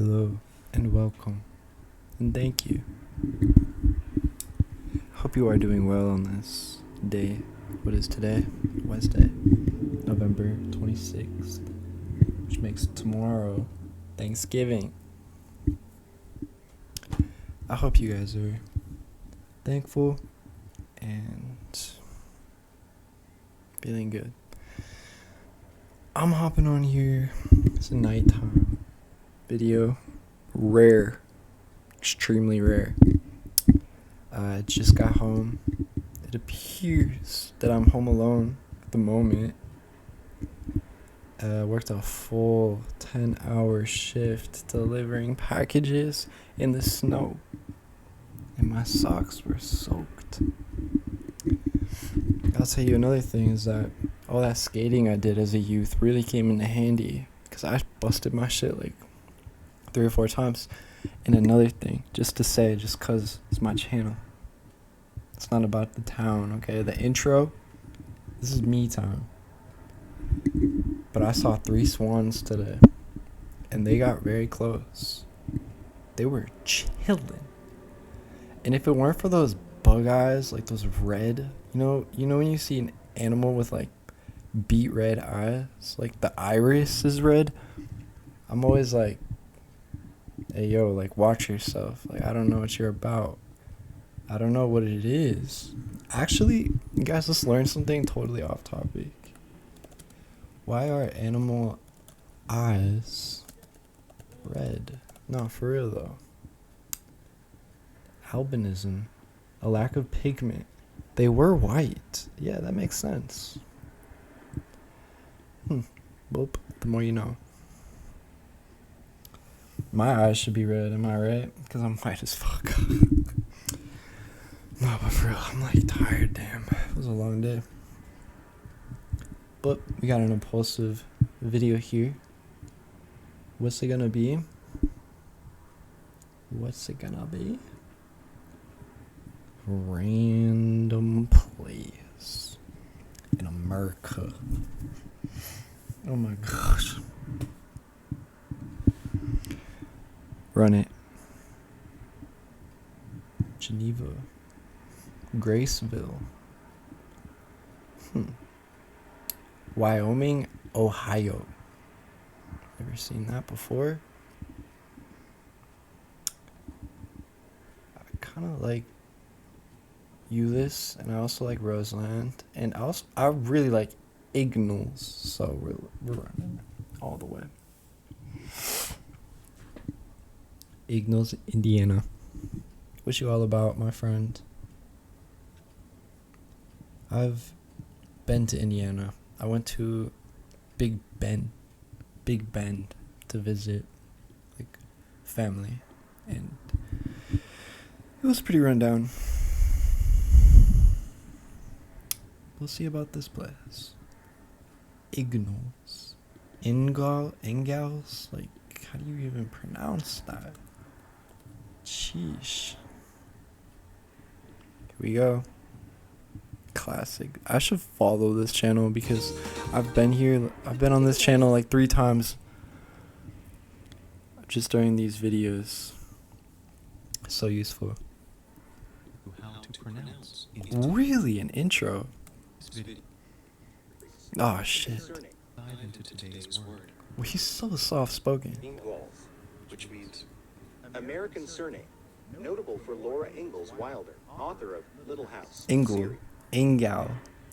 Hello and welcome and thank you. Hope you are doing well on this day. What is today? Wednesday, November 26th, which makes tomorrow Thanksgiving. I hope you guys are thankful and feeling good. I'm hopping on here. It's a nighttime video. Rare. Extremely rare. I just got home. It appears that I'm home alone at the moment. Worked a full 10-hour shift delivering packages in the snow. And my socks were soaked. I'll tell you another thing is that all that skating I did as a youth really came into handy because I busted my shit like 3 or 4 times. And another thing, just to say, just because it's my channel, it's not about the town, okay? The intro, this is me time. But I saw 3 swans today, and they got very close. They were chilling. And if it weren't for those bug eyes, like those red, you know when you see an animal with like beet red eyes, like the iris is red, I'm always like, hey yo, like watch yourself. Like I don't know what you're about. I don't know what it is. Actually, guys, let's learn something totally off topic. Why are animal eyes red? No, for real though. Albinism, a lack of pigment. They were white. Yeah, that makes sense. Boop. The more you know. My eyes should be red, am I right? Because I'm white as fuck. No, but for real, I'm like tired, damn. It was a long day. But we got an impulsive video here. What's it gonna be? Random place in America. Oh my gosh. Run it. Geneva. Graceville. Wyoming, Ohio. Ever seen that before? I kind of like Euless, and I also like Roseland, and I really like Ignalls, so we're running all the way. Ignalls, Indiana. What you all about, my friend? I've been to Indiana. I went to Big Bend to visit like family, and it was pretty run down. We'll see about this place. Ingalls. Ingalls? Like, how do you even pronounce that? Sheesh. Here we go. Classic. I should follow this channel because I've been on this channel like 3 times just during these videos. So useful. How to pronounce Really? An intro? Oh shit. dive into today's word. Well, he's so soft spoken. Ingalls, which means American surname, notable for Laura Ingalls Wilder, author of Little House. Ingal.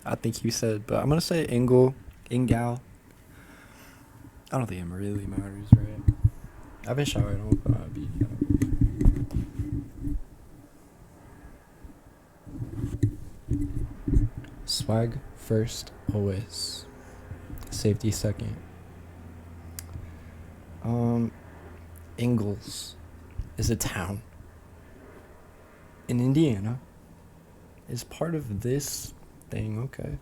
I think you said, but I'm gonna say Ingal. I don't think it really matters, right? I've been showered. I'm gonna be. Swag first, always. Safety second. Ingalls is a town in Indiana. Is part of this thing, okay?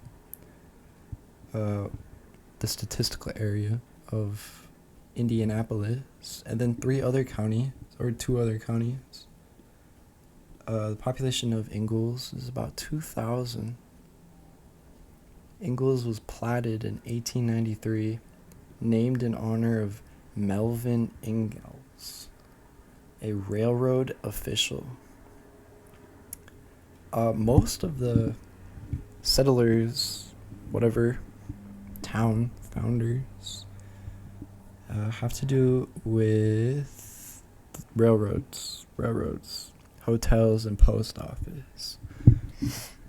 The statistical area of Indianapolis, and then 2 other counties. The population of Ingalls is about 2,000. Ingalls was platted in 1893, named in honor of Melvin Ingalls. A railroad official. Most of the settlers, whatever, town founders, have to do with railroads, hotels, and post office.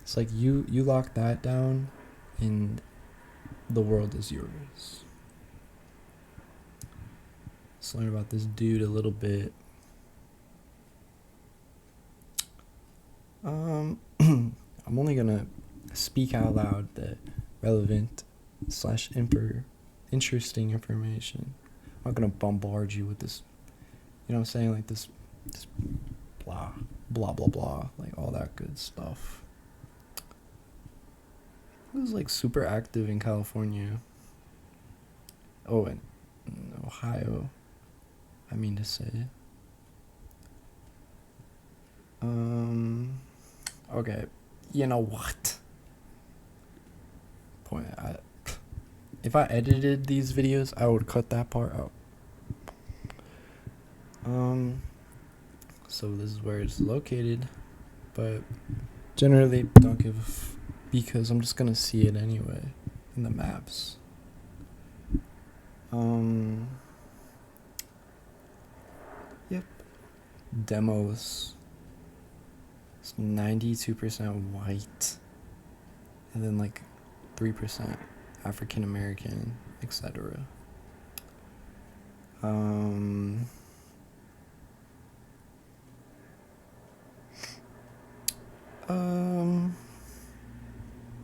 It's like you lock that down, and the world is yours. Let's learn about this dude a little bit. I'm only gonna speak out loud the relevant / interesting information. I'm not gonna bombard you with this, you know what I'm saying, like this blah blah, like all that good stuff. It was like super active in California. Oh, and Ohio, I mean to say. Okay, you know what? If I edited these videos, I would cut that part out. So this is where it's located, but generally don't give because I'm just gonna see it anyway in the maps. Yep. Demos. It's 92% white, and then like 3% African American, etc.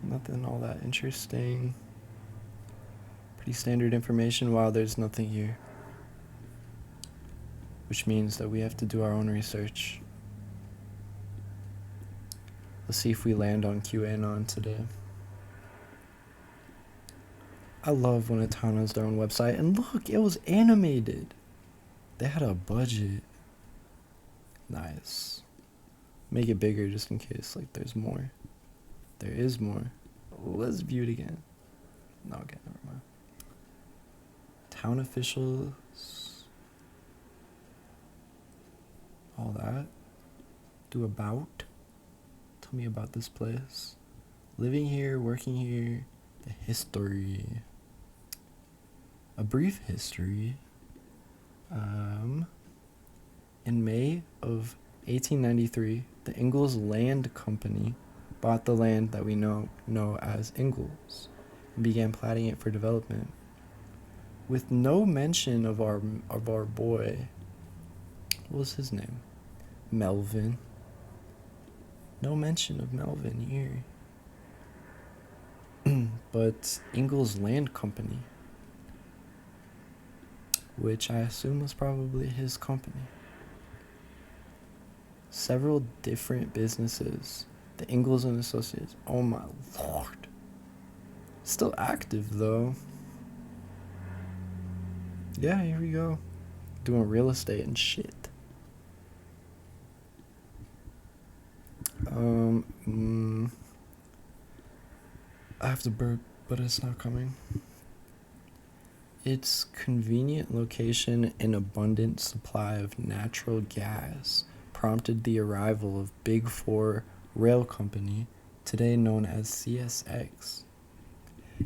Nothing all that interesting. Pretty standard information. Wow, there's nothing here. Which means that we have to do our own research. Let's see if we land on QAnon today. I love when a town has their own website. And look, it was animated. They had a budget. Nice. Make it bigger just in case, like, there's more. There is more. Let's view it again. No, okay, never mind. Town officials. All that. Do about. Tell me about this place. Living here, working here. The history. A brief history. In May of 1893, the Ingalls Land Company bought the land that we know as Ingalls and began platting it for development. With no mention of our boy, what was his name? Melvin. No mention of Melvin here. But Ingalls Land Company, which I assume was probably his company. Several different businesses. The Ingalls and Associates. Oh my lord. Still active though. Yeah, here we go. Doing real estate and shit. I have to burp, but it's not coming. Its convenient location and abundant supply of natural gas prompted the arrival of Big Four Rail Company, today known as CSX,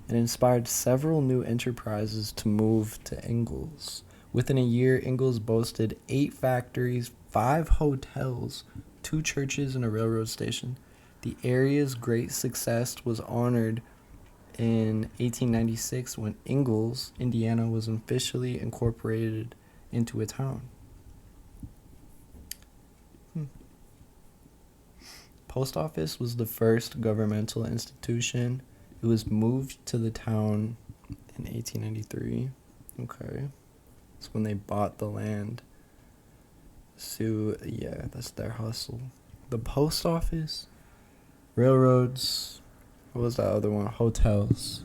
and inspired several new enterprises to move to Ingalls. Within a year, Ingalls boasted 8 factories, 5 hotels, 2 churches, and a railroad station. The area's great success was honored in 1896 when Ingalls, Indiana, was officially incorporated into a town. Post office was the first governmental institution. It was moved to the town in 1893. Okay. That's when they bought the land. So, yeah, that's their hustle. The post office, railroads, what was that other one? Hotels.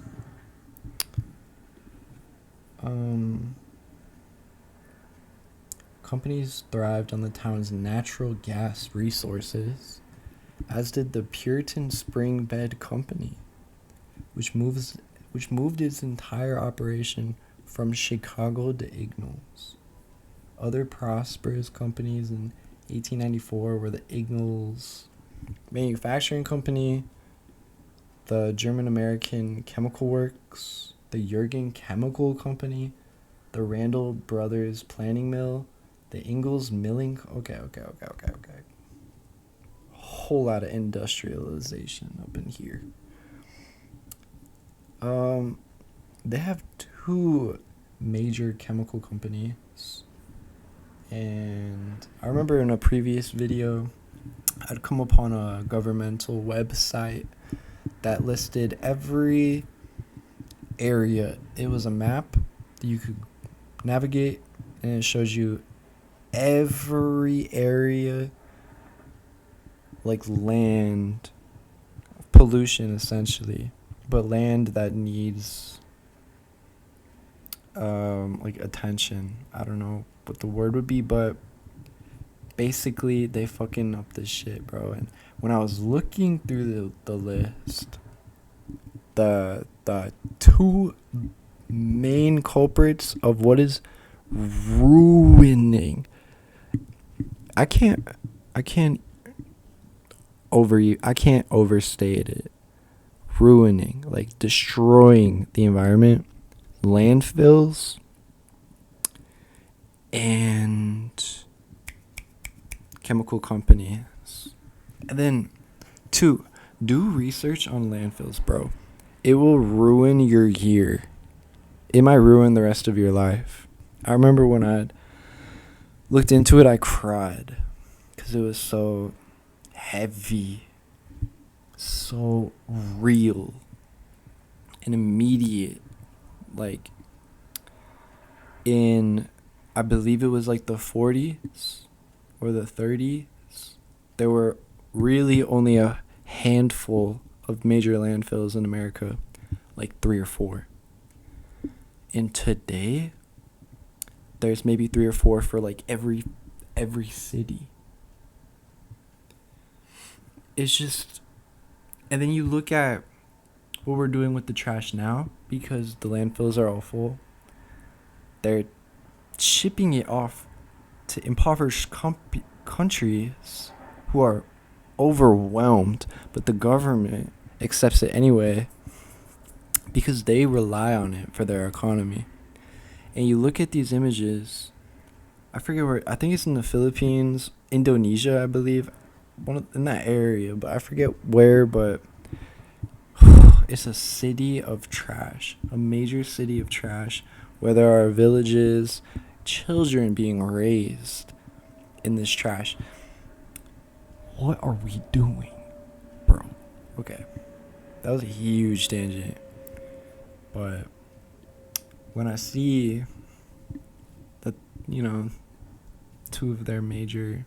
Companies thrived on the town's natural gas resources, as did the Puritan Spring Bed Company, which moved its entire operation from Chicago to Ignalls. Other prosperous companies in 1894 were the Ignalls Manufacturing Company, the German American Chemical Works, the Jurgen Chemical Company, the Randall Brothers Planning Mill, the Ingalls Milling. Okay. Whole lot of industrialization up in here. They have two major chemical companies, and I remember in a previous video I'd come upon a governmental website that listed every area. It was a map that you could navigate, and it shows you every area, like land pollution essentially, but land that needs like attention. I don't know what the word would be, but basically they fucking up this shit, bro. And when I was looking through the list, the two main culprits of what is ruining, I can't overstate it. Ruining, like destroying the environment, landfills, and chemical companies. And then, two, do research on landfills, bro. It will ruin your year. It might ruin the rest of your life. I remember when I looked into it, I cried because it was so heavy, so real and immediate. Like in, I believe it was like the 40s or the 30s, there were really only a handful of major landfills in America, like 3 or 4. And today, there's maybe 3 or 4 for like every city. It's just, and then you look at what we're doing with the trash now, because the landfills are all full. They're shipping it off to impoverished countries who are overwhelmed, but the government accepts it anyway because they rely on it for their economy. And you look at these images, I forget where, I think it's in the Philippines, Indonesia, I believe, in that area, but I forget where. But it's a city of trash, a major city of trash, where there are villages, children being raised in this trash. What are we doing, bro? Okay, that was a huge tangent, but when I see that, two of their major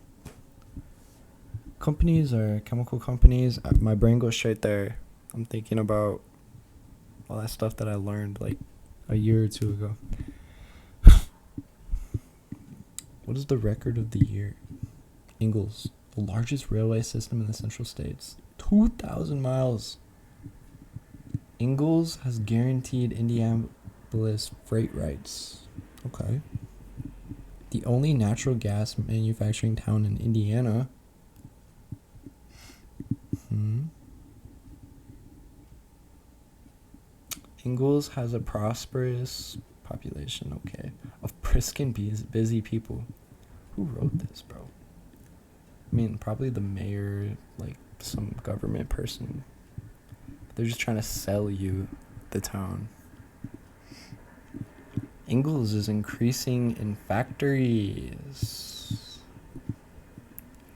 companies are chemical companies, my brain goes straight there. I'm thinking about all that stuff that I learned like a year or two ago. What is the record of the year? Ingalls, the largest railway system in the Central States. 2,000 miles. Ingalls has guaranteed Indianapolis freight rights. Okay. The only natural gas manufacturing town in Indiana. Ingalls has a prosperous population, okay, of brisk and busy people. Who wrote this, bro? I mean, probably the mayor, like some government person. They're just trying to sell you the town. Ingalls is increasing in factories.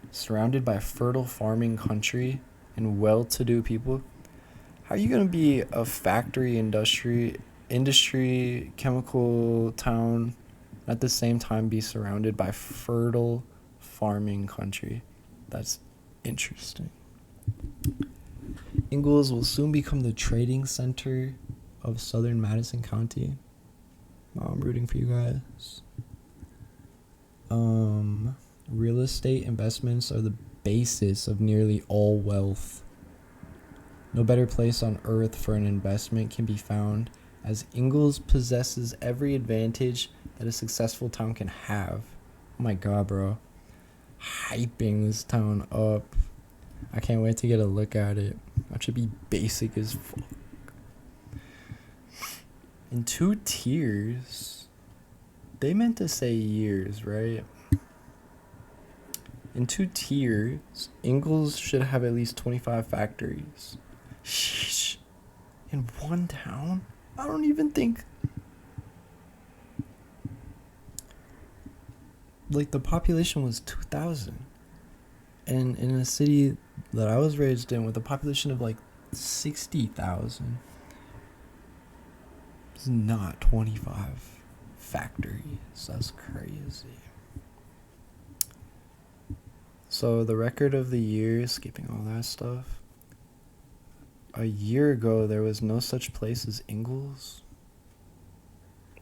Surrounded by fertile farming country and well-to-do people. How are you going to be a factory industry chemical town, and at the same time be surrounded by fertile farming country? That's interesting. Ingalls will soon become the trading center of southern Madison County. I'm rooting for you guys. Real estate investments are the basis of nearly all wealth. No better place on earth for an investment can be found, as Ingalls possesses every advantage that a successful town can have. Oh my god, bro. Hyping this town up. I can't wait to get a look at it. That should be basic as fuck. In 2 tiers. They meant to say years, right? In 2 tiers, Ingalls should have at least 25 factories. Sheesh. In one town? I don't even think. Like, the population was 2,000. And in a city that I was raised in with a population of like 60,000, it's not 25 factories. That's crazy. So the record of the year, skipping all that stuff. A year ago, there was no such place as Ingalls.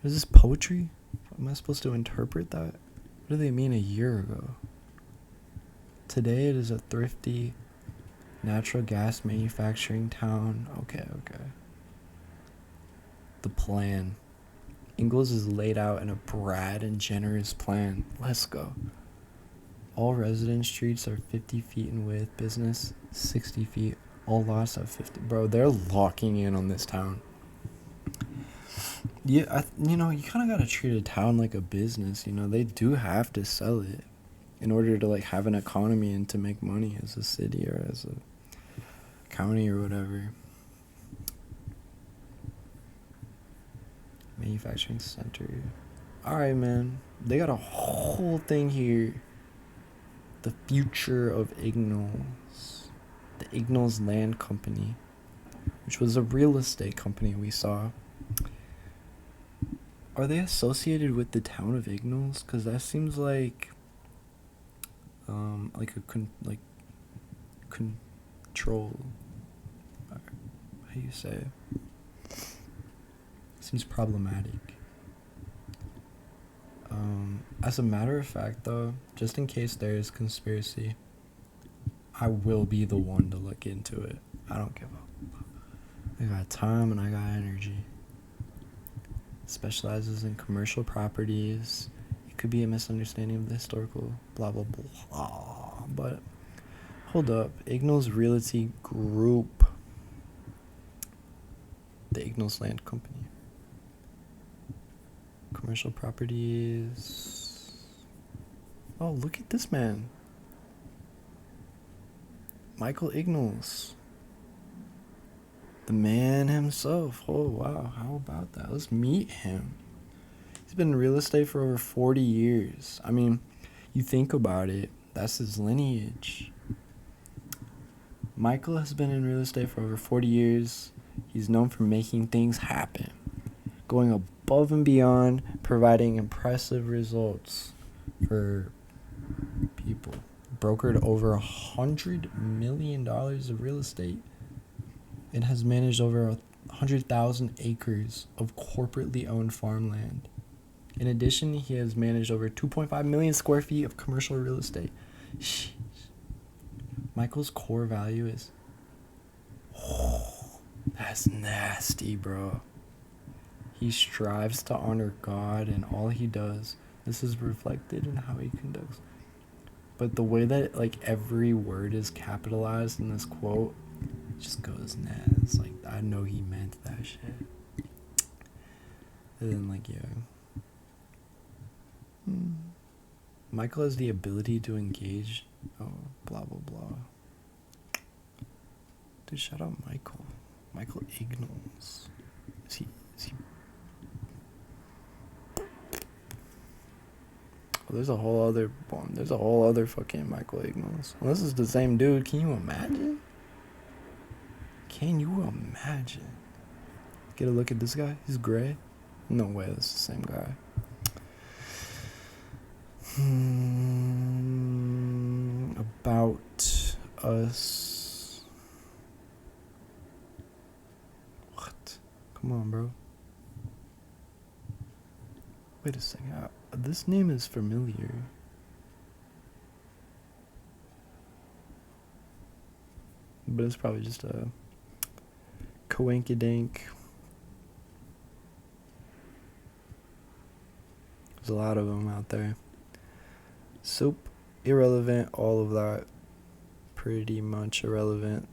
Is this poetry? Am I supposed to interpret that? What do they mean a year ago? Today it is a thrifty natural gas manufacturing town. Okay. The plan. Ingalls is laid out in a broad and generous plan. Let's go. All residence streets are 50 feet in width. Business, 60 feet. All lots have 50. Bro, they're locking in on this town. Yeah, you kind of got to treat a town like a business. They do have to sell it in order to, like, have an economy and to make money as a city or as a county or whatever. Manufacturing center. Alright, man. They got a whole thing here. The future of ignalls. The Ignalls Land Company, which was a real estate company we saw. Are they associated with the town of Ignalls? Because that seems like control. How do you say it? Seems problematic. As a matter of fact, though, just in case there is conspiracy, I will be the one to look into it. I don't give up. I got time and I got energy. Specializes in commercial properties. It could be a misunderstanding of the historical blah blah blah. But hold up, Ignalls Realty Group, the Ignalls Land Company. Commercial properties. Oh, look at this man. Michael Ignalls. The man himself. Oh, wow. How about that? Let's meet him. He's been in real estate for over 40 years. I mean, you think about it, that's his lineage. Michael has been in real estate for over 40 years. He's known for making things happen, going above and beyond, providing impressive results for people. Brokered over $100 million of real estate and has managed over 100,000 acres of corporately owned farmland. In addition, he has managed over 2.5 million square feet of commercial real estate. Sheesh. Michael's core value is... Oh, that's nasty, bro. He strives to honor God in all he does. This is reflected in how he conducts. But the way that, like, every word is capitalized in this quote just goes nuts. Like, I know he meant that shit. And then, like, yeah. Michael has the ability to engage. Oh, blah, blah, blah. Dude, shout out Michael. Michael Ignalls. Is he... Oh, there's a whole other one. There's a whole other fucking Michael Ignalls. Well, this is the same dude. Can you imagine? Can you imagine? Get a look at this guy. He's gray. No way, that's the same guy. About us. What? Come on, bro. Wait a second. This name is familiar. But it's probably just a coinkydink. There's a lot of them out there. Soap, irrelevant. All of that, pretty much irrelevant.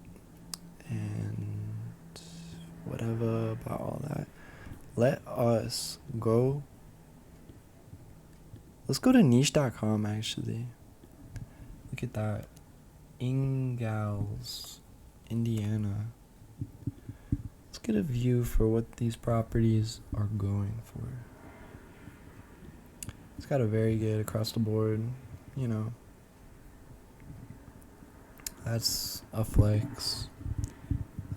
And whatever about all that. Let us go. Let's go to niche.com actually. Look at that. Ingalls, Indiana. Let's get a view for what these properties are going for. It's got a very good across the board, you know. That's a flex.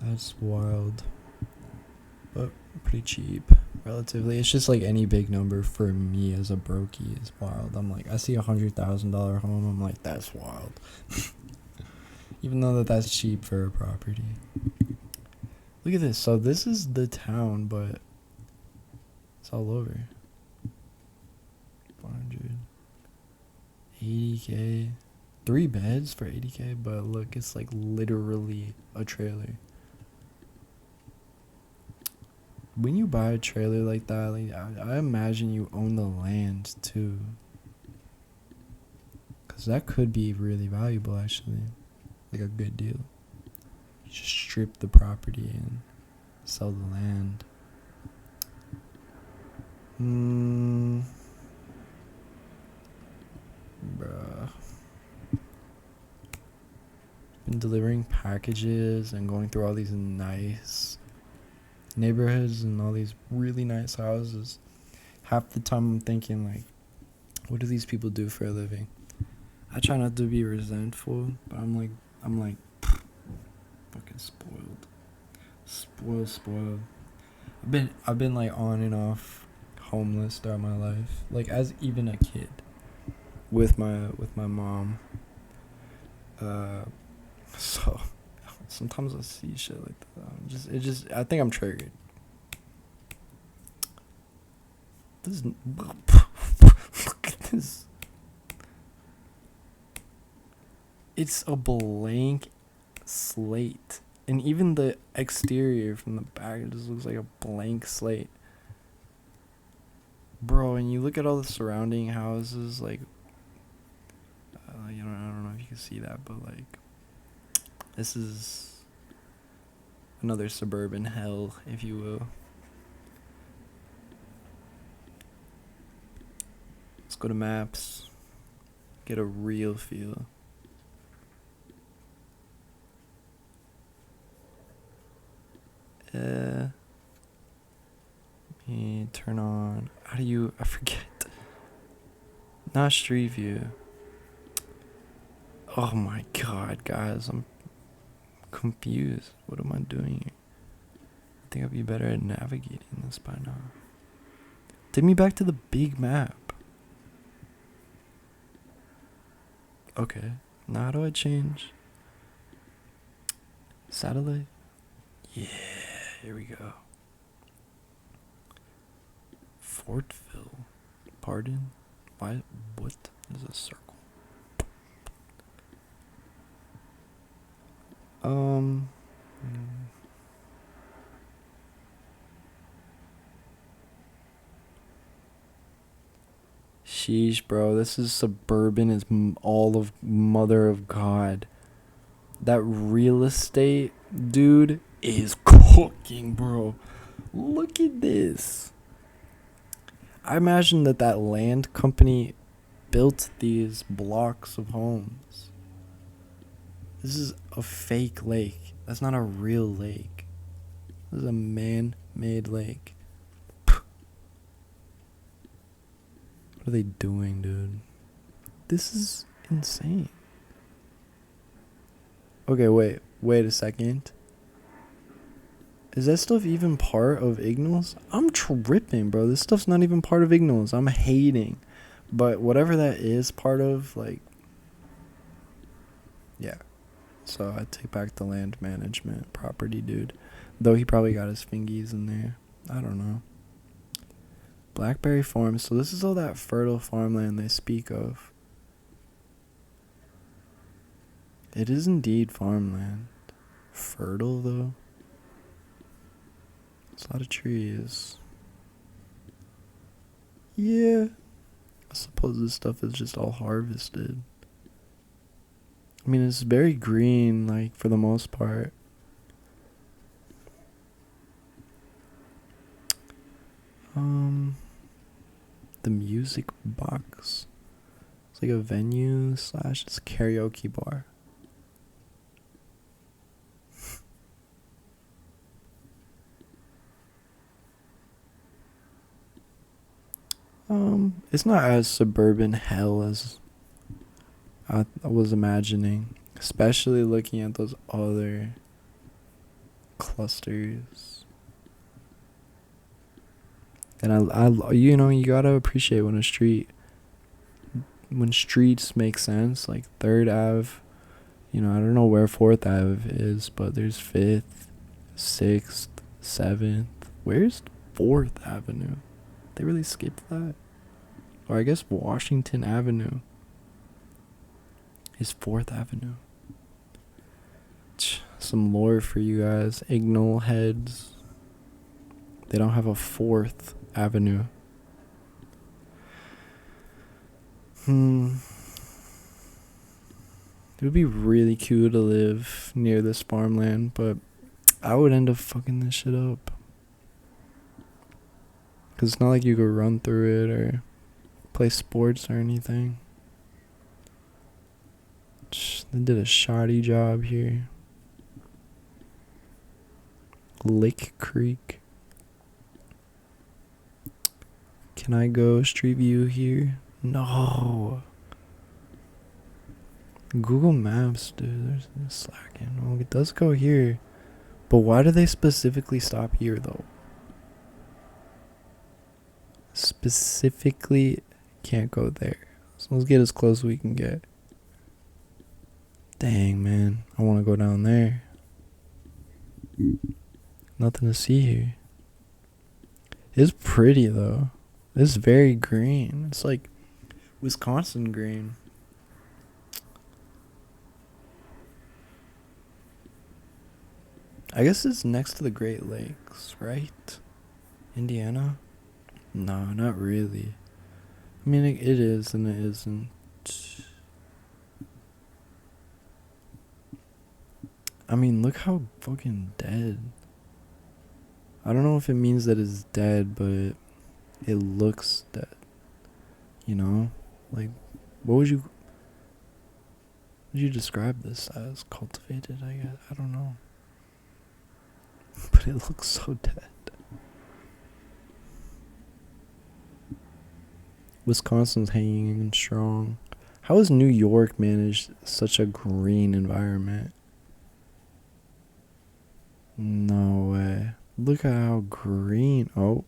That's wild. But pretty cheap, relatively. It's just like any big number for me as a brokey is wild. I'm like, I see $100,000 home, I'm like, that's wild. Even though that's cheap for a property. Look at this. So this is the town, but it's all over. 480K. 3 beds for 80K, but look, it's like literally a trailer. When you buy a trailer like that, like I imagine you own the land too. Cause that could be really valuable actually. Like a good deal. You just strip the property and sell the land. Bruh. Been delivering packages and going through all these nice neighborhoods and all these really nice houses. Half the time I'm thinking like, what do these people do for a living? I try not to be resentful, but I'm like fucking spoiled. Spoiled. I've been like on and off homeless throughout my life. Like as even a kid. With my mom. So sometimes I see shit like that. I think I'm triggered. Look at this. It's a blank slate. And even the exterior from the back, it just looks like a blank slate. Bro, and you look at all the surrounding houses, like, I don't know if you can see that, but like, this is another suburban hell, if you will. Let's go to maps, get a real feel. Let me turn on, I forget. Not Street View. Oh my god, guys, I'm confused. What am I doing here? I think I'd be better at navigating this by now. Take me back to the big map. Okay, now how do I change? Satellite? Yeah, here we go. Fortville. Pardon? Why? What is a circle? Sheesh, bro. This is suburban as all of mother of God. That real estate dude is cooking, bro. Look at this. I imagine that land company built these blocks of homes. This is a fake lake. That's not a real lake. This is a man-made lake. What are they doing, dude? This is insane. Okay, wait a second. Is that stuff even part of ignalls? I'm tripping, bro. This stuff's not even part of ignalls. I'm hating. But whatever that is part of, like, yeah. So I take back the land management property dude. Though he probably got his fingies in there. I don't know. Blackberry Farm. So this is all that fertile farmland they speak of. It is indeed farmland. Fertile, though. It's a lot of trees. Yeah. suppose this stuff is just all harvested. I mean, it's very green, like, for the most part. The music box. It's like a venue / it's a karaoke bar. It's not as suburban hell as I was imagining, especially looking at those other clusters. And you gotta appreciate when streets make sense, like 3rd Ave. I don't know where 4th Ave is, but there's 5th, 6th, 7th. Where's 4th Avenue? They really skipped that? Or I guess Washington Avenue is 4th Avenue. Some lore for you guys. Ignall heads. They don't have a 4th Avenue. It would be really cool to live near this farmland, but I would end up fucking this shit up. Because it's not like you could run through it or play sports or anything. They did a shoddy job here. Lake Creek. Can I go street view here? No. Google Maps, dude. There's slacking. Oh, it does go here. But why do they specifically stop here, though? Specifically can't go there. So let's get as close as we can get. Dang, man. I want to go down there. Nothing to see here. It's pretty, though. It's very green. It's like Wisconsin green. I guess it's next to the Great Lakes, right? Indiana? No, not really. I mean, it is and it isn't. I mean, look how fucking dead. I don't know if it means that it's dead, but it looks dead. Like, what would you describe this as? Cultivated, I guess. I don't know. But it looks so dead. Wisconsin's hanging in strong. How has New York managed such a green environment? No way. Look at how green. Oh.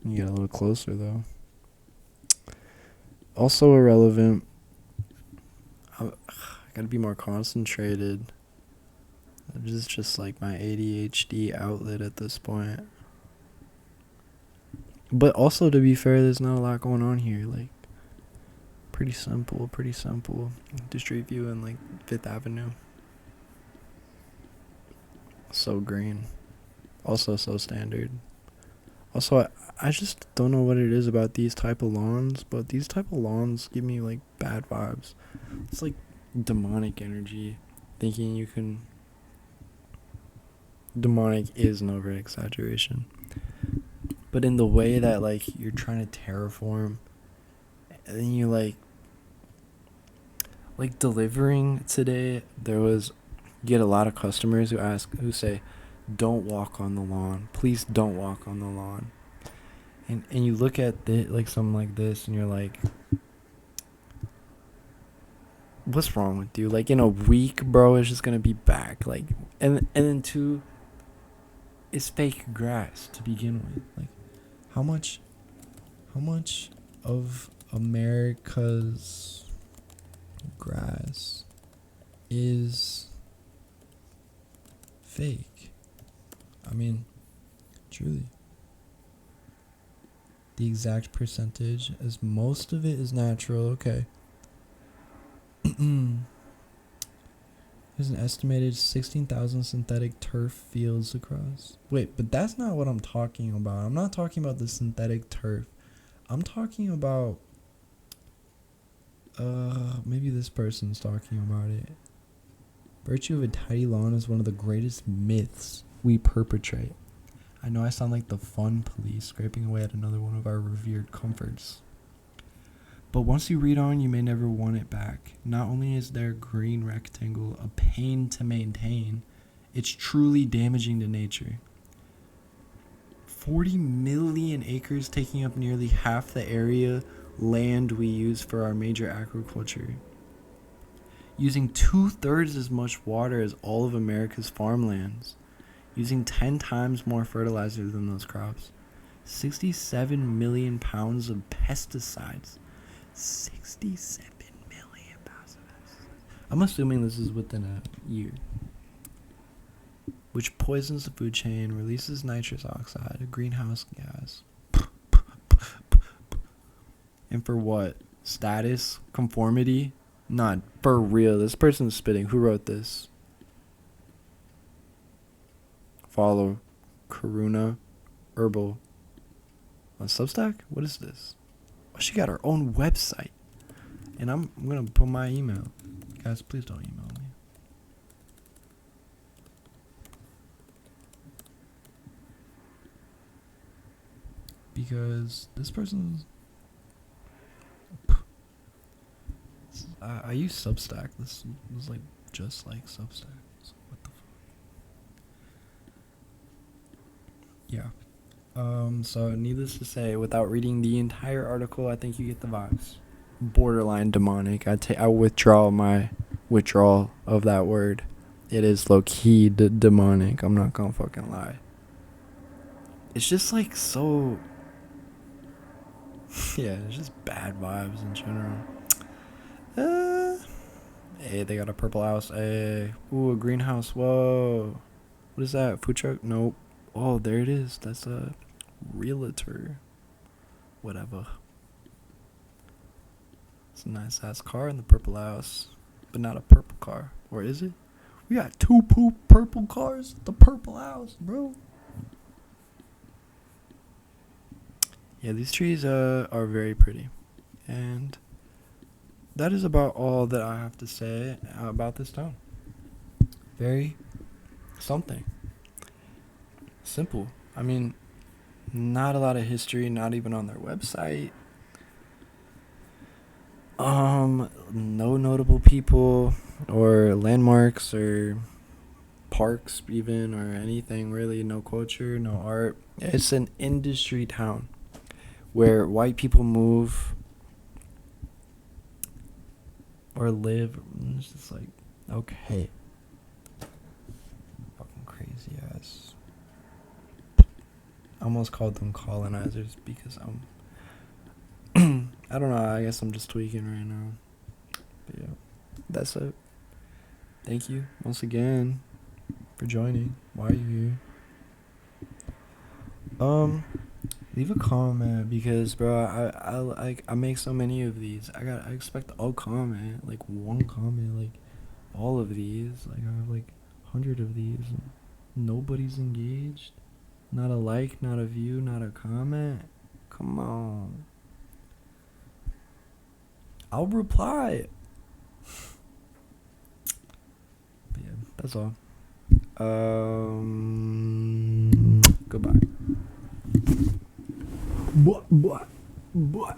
You get a little closer, though. Also irrelevant. I gotta be more concentrated. This is just like my ADHD outlet at this point. But also, to be fair, there's not a lot going on here. Like, pretty simple. Do street view in, like, 5th Avenue. So green. Also so standard. Also, I just don't know what it is about these type of lawns, but these type of lawns give me, like, bad vibes. It's like demonic energy. Thinking you can... Demonic is an over-exaggeration. But in the way that, like, you're trying to terraform, and then you, like, delivering today, you get a lot of customers who say, don't walk on the lawn. Please don't walk on the lawn. And you look at like something like this and you're like, what's wrong with you? Like, in a week, bro, it's just gonna be back. Like, and then 2, it's fake grass to begin with. Like, how much of America's grass is fake? I mean, truly. The exact percentage, as most of it is natural. Okay. There's an estimated 16,000 synthetic turf fields across. Wait, but that's not what I'm talking about. I'm not talking about the synthetic turf. I'm talking about maybe this person's talking about it. Virtue of a tidy lawn is one of the greatest myths we perpetrate. I know I sound like the fun police scraping away at another one of our revered comforts. But once you read on, you may never want it back. Not only is their green rectangle a pain to maintain, it's truly damaging to nature. 40 million acres taking up nearly half the area land we use for our major agriculture. Using 2/3 as much water as all of America's farmlands. Using 10 times more fertilizer than those crops. 67 million pounds of pesticides. 67 million pounds of pesticides. I'm assuming this is within a year. Which poisons the food chain, releases nitrous oxide, a greenhouse gas. And for what? Status? Conformity? Not for real. This person's spitting. Who wrote this? Follow Karuna Herbal on Substack? What is this? Oh, she got her own website. And I'm going to put my email. Guys, please don't email me. Because this person's... I use Substack. This was like just like Substack. So what the fuck? Yeah. So needless to say, without reading the entire article, I think you get the vibes. Borderline demonic. I withdraw my withdrawal of that word. It is low key demonic. I'm not gonna fucking lie. It's just like so. Yeah, it's just bad vibes in general. Hey, they got a purple house. Hey, ooh, a greenhouse. Whoa, what is that? Food truck? Nope. Oh, there it is. That's a realtor. Whatever. It's a nice ass car in the purple house, but not a purple car, or is it? We got two purple cars at the purple house, bro. Yeah, these trees are very pretty, and that is about all that I have to say about this town. Very something. Simple. I mean, not a lot of history, not even on their website. No notable people or landmarks or parks even or anything really. No culture, no art. It's an industry town where white people move or live. It's just like, okay. Fucking crazy ass. I almost called them colonizers because I don't know, I guess I'm just tweaking right now. But yeah, that's it. Thank you once again for joining. Why are you here? Leave a comment because, bro, I make so many of these. I expect a comment, like one comment, like all of these. Like I have like 100 of these. And nobody's engaged. Not a like, not a view, not a comment. Come on. I'll reply. But yeah, that's all. Goodbye. What?